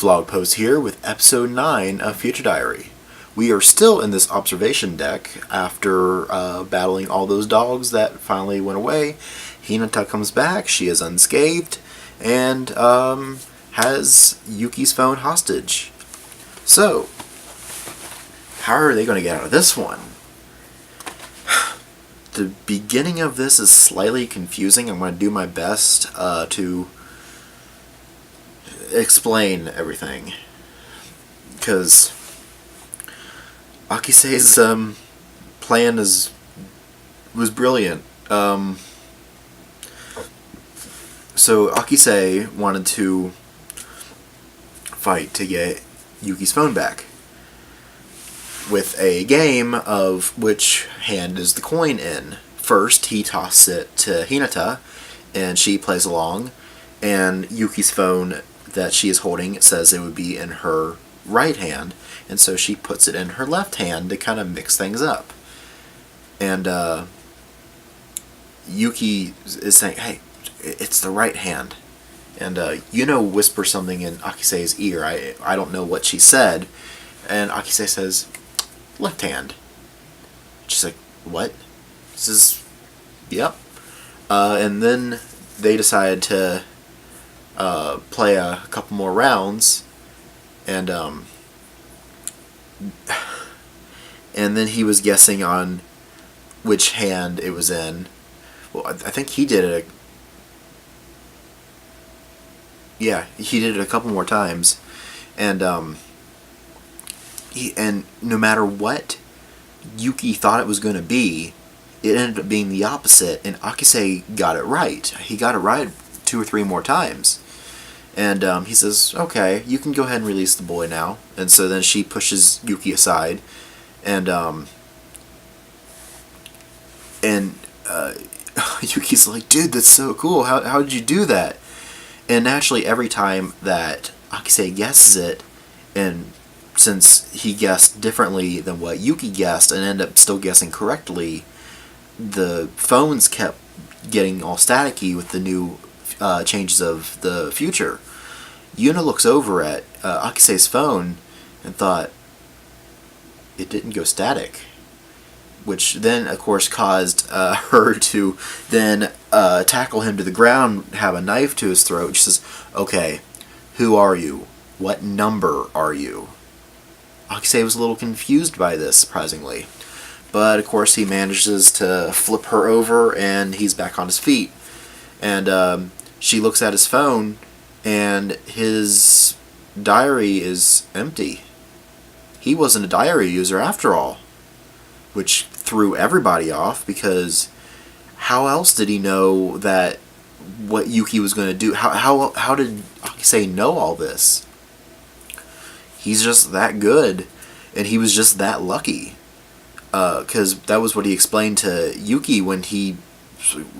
Vlogpose here with episode 9 of Future Diary. We are still in this observation deck after battling all those dogs that finally went away. Hinata comes back, she is unscathed, and has Yuki's phone hostage. So, how are they going to get out of this one? The beginning of this is slightly confusing. I'm going to do my best to explain everything, because Akise's plan was brilliant. So Akise wanted to fight to get Yuki's phone back with a game of which hand is the coin in. First, he tosses it to Hinata, and she plays along, and Yuki's phone that she is holding says it would be in her right hand, and so she puts it in her left hand to kind of mix things up. And Yuki is saying, hey, it's the right hand. And Yuno whispers something in Akise's ear. I don't know what she said. And Akise says, left hand. She's like, what? She says, yep. And then they decided to play a couple more rounds, and then he was guessing on which hand it was in. Well, I think he did it. He did it a couple more times, and no matter what Yuki thought it was going to be, it ended up being the opposite, and Akise got it right. He got it right 2 or 3 more times. And he says, okay, you can go ahead and release the boy now. And so then she pushes Yuki aside, and Yuki's like, dude, that's so cool. How did you do that? And naturally, every time that Akise guesses it, and since he guessed differently than what Yuki guessed and ended up still guessing correctly, the phones kept getting all staticky with the new changes of the future. Yuno looks over at Akise's phone and thought, it didn't go static. Which then, of course, caused her to then tackle him to the ground, have a knife to his throat. She says, okay, who are you? What number are you? Akise was a little confused by this, surprisingly. But, of course, he manages to flip her over, and he's back on his feet. And she looks at his phone, and his diary is empty. He wasn't a diary user after all, which threw everybody off, because how else did he know that what Yuki was going to do? How did Akise know all this? He's just that good, and he was just that lucky. Because that was what he explained to Yuki when he...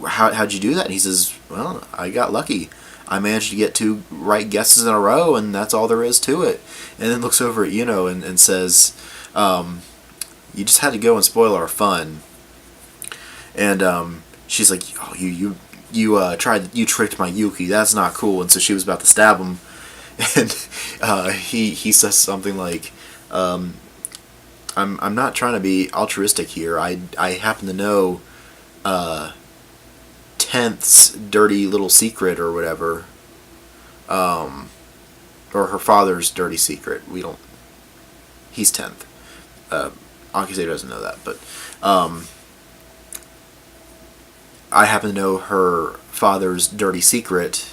How'd you do that? And he says, well, I got lucky. I managed to get 2 right guesses in a row, and that's all there is to it. And then looks over at Yuno and says, you just had to go and spoil our fun. And she's like, oh, you tricked my Yuki. That's not cool. And so she was about to stab him, and he says something like, I'm not trying to be altruistic here. I happen to know 10th's dirty little secret or whatever, or her father's dirty secret. He's 10th. Akise doesn't know that, but I happen to know her father's dirty secret,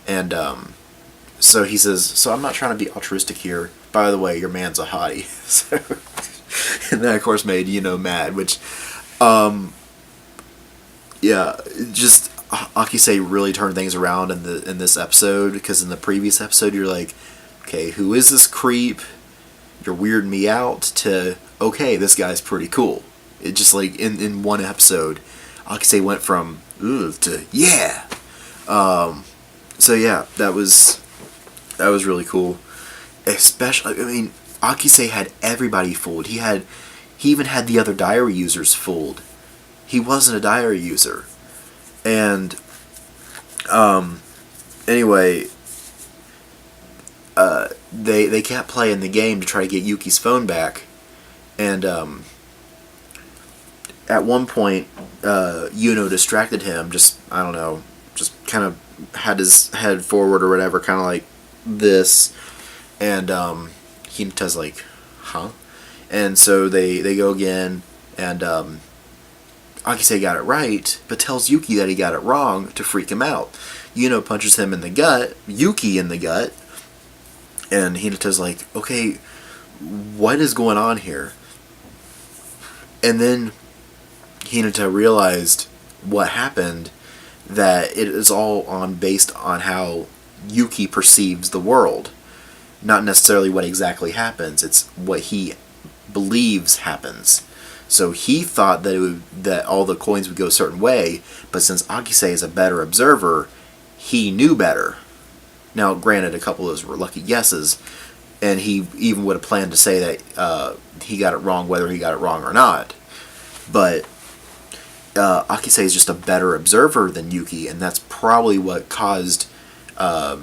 and so he says, so I'm not trying to be altruistic here. By the way, your man's a hottie. So, and that, of course, made mad, which, just Akise really turned things around in this episode, because in the previous episode you're like, okay, who is this creep? You're weirding me out, to, okay, this guy's pretty cool. It just, like, in one episode, Akise went from, ugh, to, yeah. So yeah, that was really cool. Especially, I mean, Akise had everybody fooled. He even had the other diary users fooled. He wasn't a diary user. And, anyway, they kept playing the game to try to get Yuki's phone back, and at one point, Yuno distracted him. Just, I don't know, just kind of had his head forward or whatever, kind of like this, and Hinata's like, huh? And so they go again, and Akise got it right, but tells Yuki that he got it wrong to freak him out. Yuno punches him in the gut, Yuki in the gut, and Hinata's like, okay, what is going on here? And then Hinata realized what happened, that it is all based on how Yuki perceives the world. Not necessarily what exactly happens, it's what he believes happens. So he thought that all the coins would go a certain way, but since Akise is a better observer, he knew better. Now, granted, a couple of those were lucky guesses, and he even would have planned to say that he got it wrong, whether he got it wrong or not. But Akise is just a better observer than Yuki, and that's probably what caused the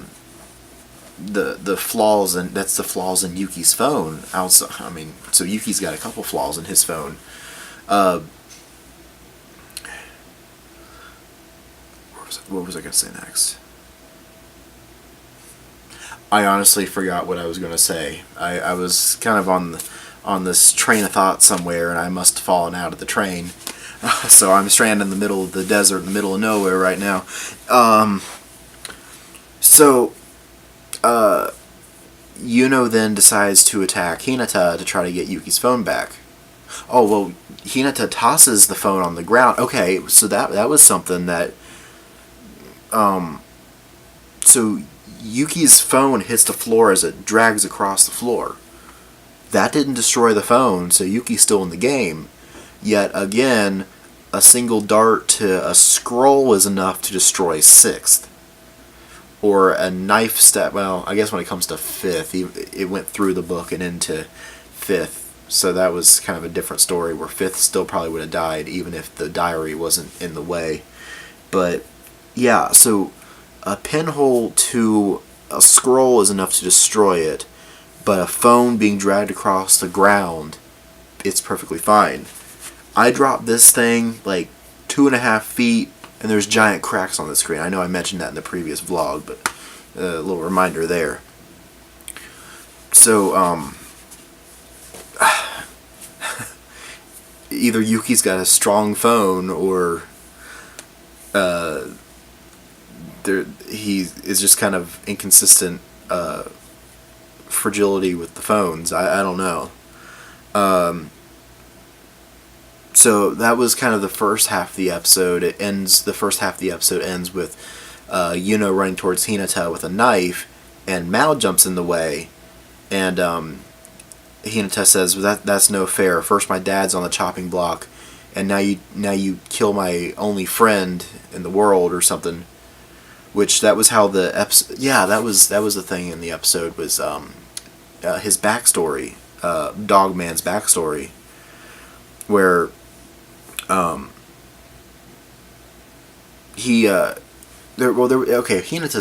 flaws, and that's the flaws in Yuki's phone. Also, I mean, so Yuki's got a couple flaws in his phone. What was I going to say next? I honestly forgot what I was going to say. I was kind of on this train of thought somewhere, and I must have fallen out of the train. So I'm stranded in the middle of the desert, in the middle of nowhere right now. Yuno then decides to attack Hinata to try to get Yuki's phone back. Oh, well, Hinata tosses the phone on the ground. Okay, so that was something that... So Yuki's phone hits the floor as it drags across the floor. That didn't destroy the phone, so Yuki's still in the game. Yet again, a single dart to a scroll is enough to destroy 6th. Or a knife stab, well, I guess when it comes to 5th, it went through the book and into 5th. So that was kind of a different story, where 5th still probably would have died, even if the diary wasn't in the way. But, yeah, so a pinhole to a scroll is enough to destroy it, but a phone being dragged across the ground, it's perfectly fine. I dropped this thing like 2.5 feet, and there's giant cracks on the screen. I know I mentioned that in the previous vlog, but a little reminder there. So, either Yuki's got a strong phone, or he is just kind of inconsistent fragility with the phones. I don't know. So that was kind of the first half of the episode. The first half of the episode ends with Yuno running towards Hinata with a knife, and Mao jumps in the way, and Hinata says, well, that's no fair. First my dad's on the chopping block, and now you kill my only friend in the world, or something. Which, that was how the episode... Yeah, that was the thing in the episode, was his backstory, Dogman's backstory, where Hinata's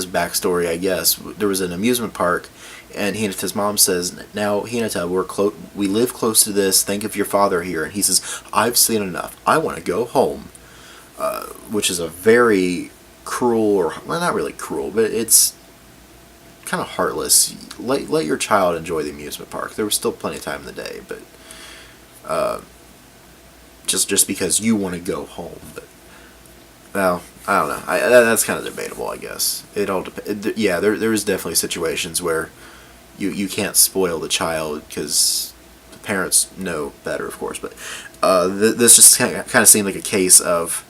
backstory, I guess, there was an amusement park, and Hinata's mom says, now, Hinata, we live close to this, think of your father here, and he says, I've seen enough, I want to go home, which is a very cruel, or, well, not really cruel, but it's kind of heartless. Let your child enjoy the amusement park. There was still plenty of time in the day, but just because you want to go home. But, well, I don't know. That's kind of debatable, I guess. It all depends. Yeah, there is definitely situations where you can't spoil the child, because the parents know better, of course. But this just kind of seemed like a case of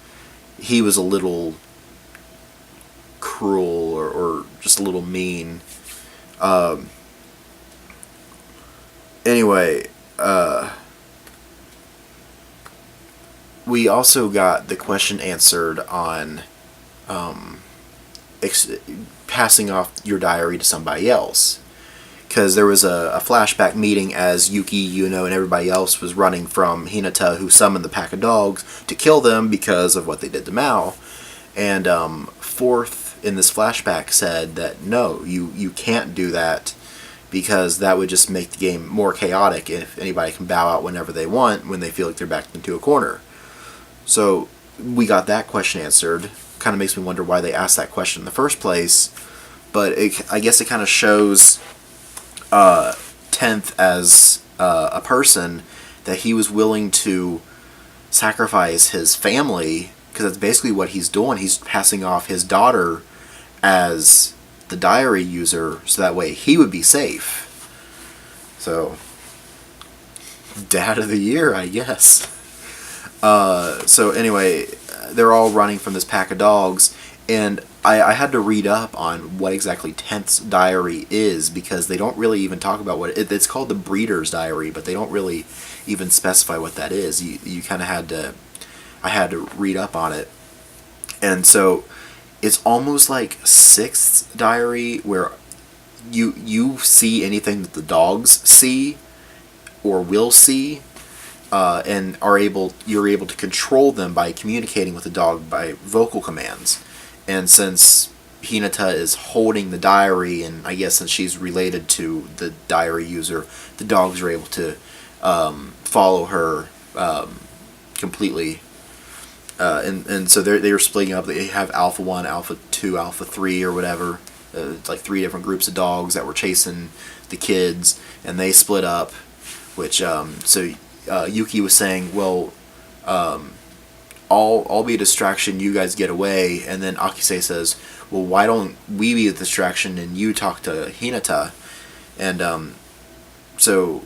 he was a little cruel, or just a little mean. Anyway, we also got the question answered on passing off your diary to somebody else, because there was a flashback meeting as Yuki, Yuno, and everybody else was running from Hinata, who summoned the pack of dogs to kill them because of what they did to Mao. And Fourth in this flashback said that no, you can't do that. because that would just make the game more chaotic if anybody can bow out whenever they want when they feel like they're backed into a corner. So we got that question answered. Kind of makes me wonder why they asked that question in the first place, but I guess it kind of shows Tenth as a person that he was willing to sacrifice his family, because that's basically what he's doing. He's passing off his daughter as the diary user so that way he would be safe. So, Dad of the Year, I guess. So anyway, they're all running from this pack of dogs, and I had to read up on what exactly Tenth's diary is, because they don't really even talk about what it's called. The Breeder's Diary, but they don't really even specify what that is. You kind of I had to read up on it, and so it's almost like Sixth's diary, where you see anything that the dogs see or will see, and you're able to control them by communicating with the dog by vocal commands. And since Hinata is holding the diary, and I guess since she's related to the diary user, the dogs are able to follow her completely. And so they're splitting up. They have Alpha 1, Alpha 2, Alpha 3, or whatever. It's like 3 different groups of dogs that were chasing the kids, and they split up. Which Yuki was saying, well, I'll be a distraction, you guys get away. And then Akise says, well, why don't we be a distraction and you talk to Hinata? And so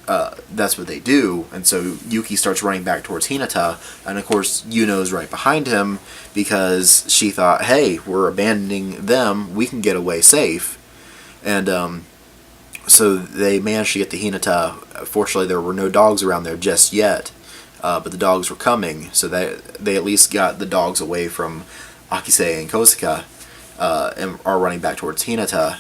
that's what they do. And so Yuki starts running back towards Hinata, and of course Yuno's right behind him, because she thought, hey, we're abandoning them, we can get away safe. And so they managed to get to Hinata. Fortunately, there were no dogs around there just yet, but the dogs were coming, so they at least got the dogs away from Akise and Kosuka, and are running back towards Hinata.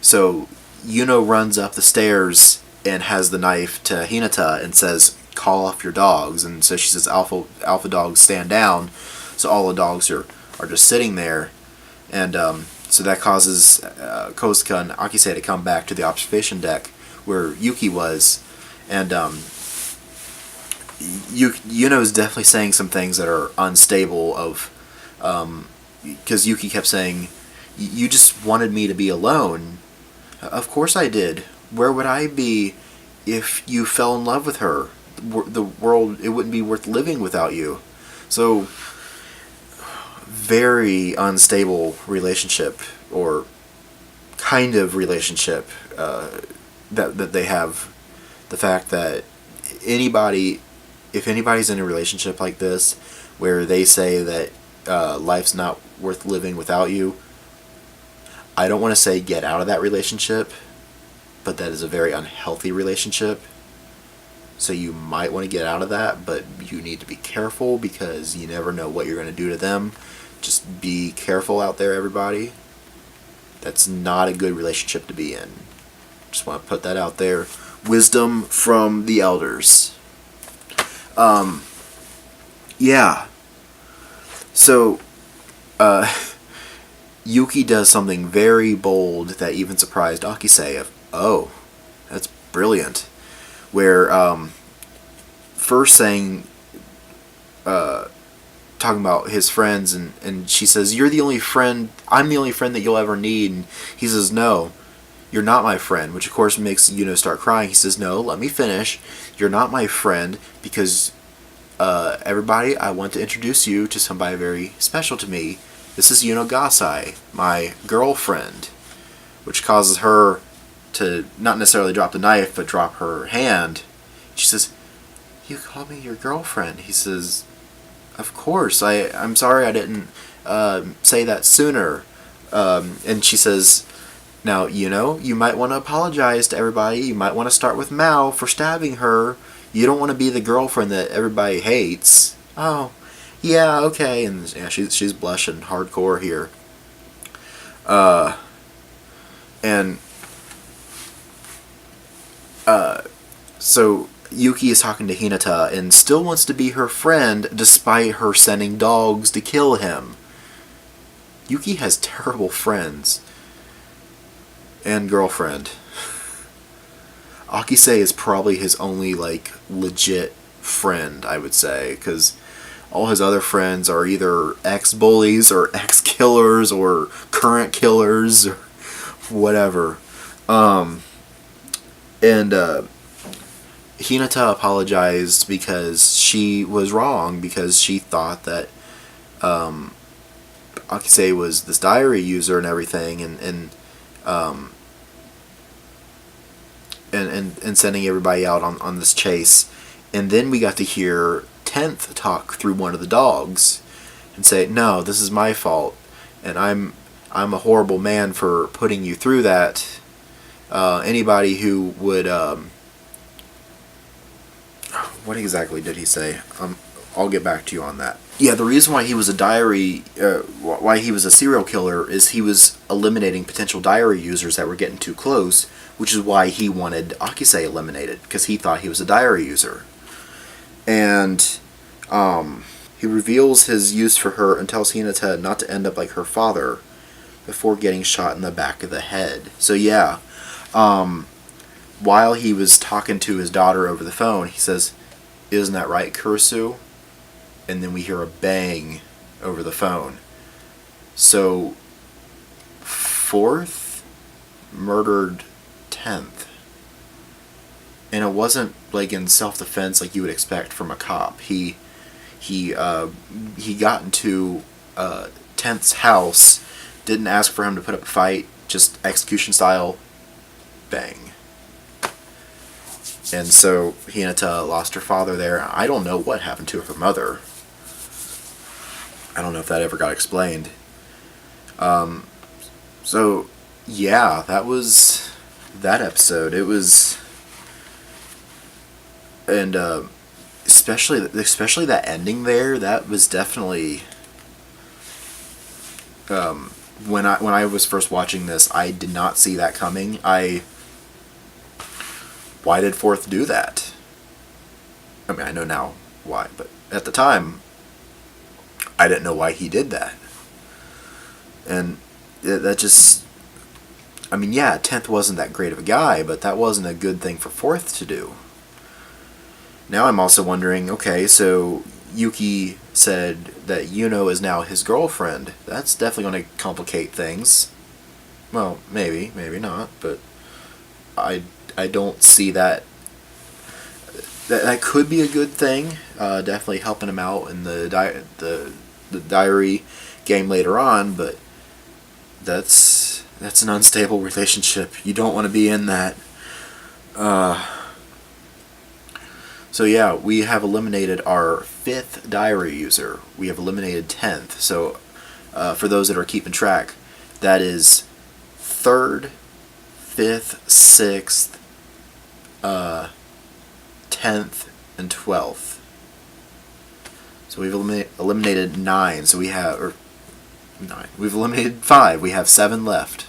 So Yuno runs up the stairs and has the knife to Hinata and says, call off your dogs. And so she says, alpha dogs, stand down. So all the dogs are just sitting there, and so that causes Kosuka and Akise to come back to the observation deck where Yuki was. And Yuno's definitely saying some things that are unstable, because Yuki kept saying, you just wanted me to be alone. Of course I did. Where would I be if you fell in love with her? The world, it wouldn't be worth living without you. So, very unstable relationship, or kind of relationship, that they have. The fact that if anybody's in a relationship like this, where they say that life's not worth living without you, I don't want to say get out of that relationship, but that is a very unhealthy relationship. So you might want to get out of that, but you need to be careful, because you never know what you're going to do to them. Just be careful out there, everybody. That's not a good relationship to be in. Just want to put that out there. Wisdom from the elders. Yeah. So, Yuki does something very bold that even surprised Akise. Oh, that's brilliant. Where, first saying, talking about his friends, and she says, you're the only friend, I'm the only friend that you'll ever need. And he says, no, you're not my friend, which of course makes Yuno start crying. He says, no, let me finish. You're not my friend, because, everybody, I want to introduce you to somebody very special to me. This is Yuno Gasai, my girlfriend, which causes her to not necessarily drop the knife, but drop her hand. She says, you called me your girlfriend. He says, of course, I'm sorry I didn't say that sooner. And she says, now, you might want to apologize to everybody. You might want to start with Mao for stabbing her. You don't want to be the girlfriend that everybody hates. Oh, yeah, okay. And yeah, she's blushing hardcore here. So Yuki is talking to Hinata and still wants to be her friend despite her sending dogs to kill him. Yuki has terrible friends. And girlfriend. Akise is probably his only, like, legit friend, I would say, because all his other friends are either ex-bullies or ex-killers or current killers or whatever. And Hinata apologized because she was wrong, because she thought that Akise was this diary user and everything, and sending everybody out on this chase. And then we got to hear 10th talk through one of the dogs and say, no, this is my fault, and I'm a horrible man for putting you through that. Anybody who would what exactly did he say? I'll get back to you on that. Yeah, the reason why he was why he was a serial killer is he was eliminating potential diary users that were getting too close, which is why he wanted Akise eliminated, because he thought he was a diary user. And he reveals his use for her and tells Hinata not to end up like her father before getting shot in the back of the head. So yeah, while he was talking to his daughter over the phone, he says, "Isn't that right, Kurisu?" And then we hear a bang over the phone. So 4th murdered 10th. And it wasn't like in self-defense like you would expect from a cop. He got into 10th's house, didn't ask for him to put up a fight, just execution style, bang. And so Hinata lost her father there. I don't know what happened to her mother. I don't know if that ever got explained. So yeah, that was that episode. It was, and especially that ending there. That was definitely when I was first watching this, I did not see that coming. Why did 4th do that? I mean, I know now why, but at the time, I didn't know why he did that. And that just, I mean, yeah, 10th wasn't that great of a guy, but that wasn't a good thing for 4th to do. Now I'm also wondering, okay, so Yuki said that Yuno is now his girlfriend. That's definitely going to complicate things. Well, maybe not, but I don't see that. That could be a good thing. Definitely helping him out in the diary game later on, but that's an unstable relationship. You don't want to be in that. So yeah, we have eliminated our 5th diary user. We have eliminated 10th. So for those that are keeping track, that is 3rd, 5th, 6th, 10th, and 12th. So we've eliminated 9. So we have, or 9. We've eliminated 5. We have 7 left.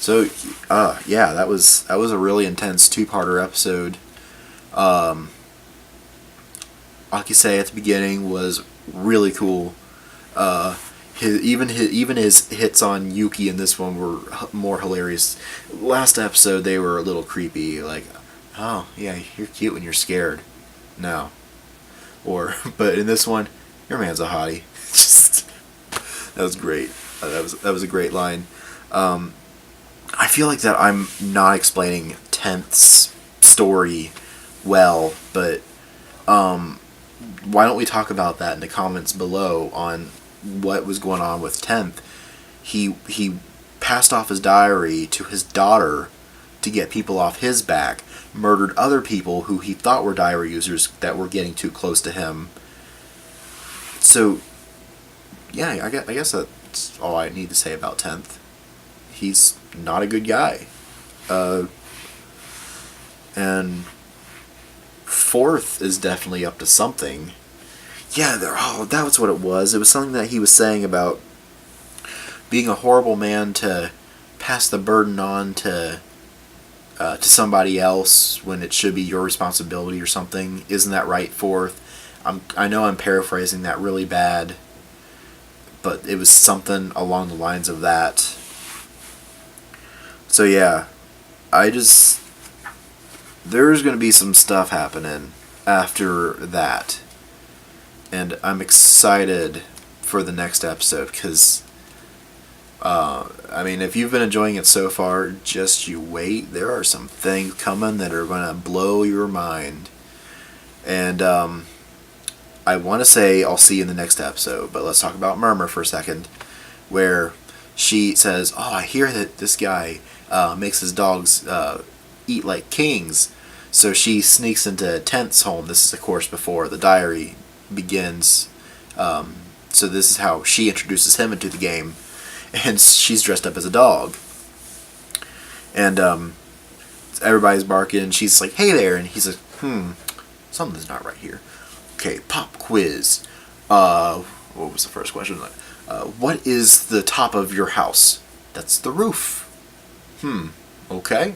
So yeah, that was a really intense 2-parter episode. Akise at the beginning was really cool. Even his hits on Yuki in this one were more hilarious. Last episode they were a little creepy, like, oh yeah, you're cute when you're scared. No. But in this one, your man's a hottie. That was great. That was a great line. I feel like that I'm not explaining 10th's story well, but why don't we talk about that in the comments below on what was going on with 10th. He passed off his diary to his daughter to get people off his back, murdered other people who he thought were diary users that were getting too close to him. So yeah, I guess that's all I need to say about 10th. He's not a good guy. And 4th is definitely up to something. Yeah, that was what it was. It was something that he was saying about being a horrible man to pass the burden on to somebody else when it should be your responsibility or something. Isn't that right, 4th? I know I'm paraphrasing that really bad, but it was something along the lines of that. So yeah, I just, there's going to be some stuff happening after that. And I'm excited for the next episode because, I mean, if you've been enjoying it so far, just you wait. There are some things coming that are going to blow your mind. And I want to say I'll see you in the next episode, but let's talk about Murmur for a second, where she says, "Oh, I hear that this guy makes his dogs eat like kings." So she sneaks into Tent's home. This is, of course, before the diary begins. So this is how she introduces him into the game. And she's dressed up as a dog. And everybody's barking, and she's like, "Hey there." And he's like, something's not right here. Okay, pop quiz. What was the first question? What is the top of your house? That's the roof. Okay.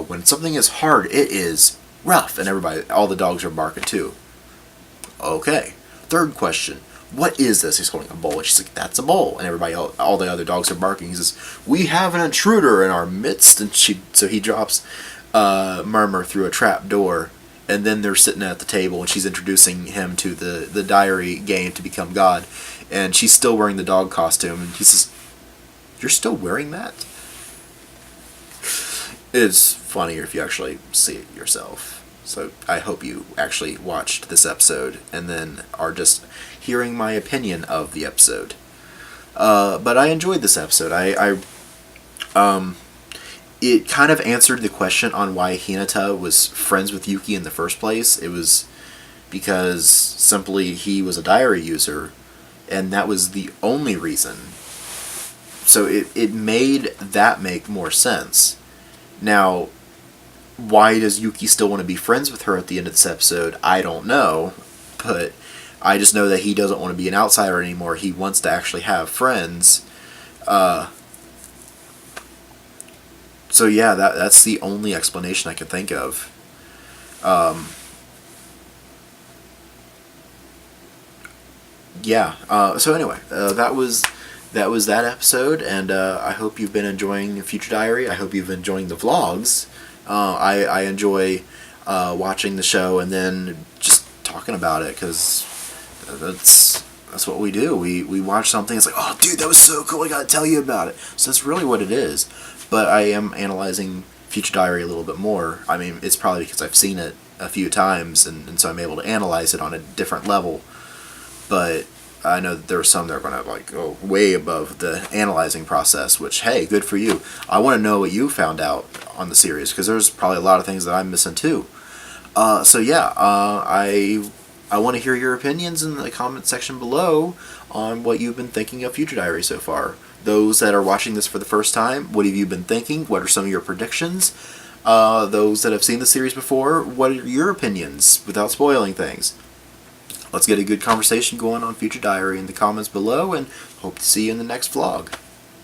When something is hard, it is rough. And all the dogs are barking too. Okay. Third question. What is this? He's holding a bowl. And she's like, "That's a bowl." And all the other dogs are barking. He says, "We have an intruder in our midst." And so he drops Murmur through a trap door. And then they're sitting at the table, and she's introducing him to the diary game to become God. And she's still wearing the dog costume. And he says, "You're still wearing that?" It's funnier if you actually see it yourself. So I hope you actually watched this episode and then are just hearing my opinion of the episode. But I enjoyed this episode. It kind of answered the question on why Hinata was friends with Yuki in the first place. It was because simply he was a diary user, and that was the only reason. So it made that make more sense. Now, why does Yuki still want to be friends with her at the end of this episode? I don't know, but I just know that he doesn't want to be an outsider anymore. He wants to actually have friends. So yeah, that's the only explanation I can think of. So anyway, that was that episode, and I hope you've been enjoying Future Diary. I hope you've been enjoying the vlogs. I enjoy watching the show and then just talking about it, because that's what we do. We watch something, it's like, "Oh dude, that was so cool, I gotta tell you about it." So that's really what it is. But I am analyzing Future Diary a little bit more. I mean, it's probably because I've seen it a few times, and so I'm able to analyze it on a different level. But I know that there are some that are going to go way above the analyzing process, which, hey, good for you. I want to know what you found out on the series, because there's probably a lot of things that I'm missing too. I want to hear your opinions in the comment section below on what you've been thinking of Future Diary so far. Those that are watching this for the first time, what have you been thinking? What are some of your predictions? Those that have seen the series before, what are your opinions without spoiling things? Let's get a good conversation going on Future Diary in the comments below, and hope to see you in the next vlog.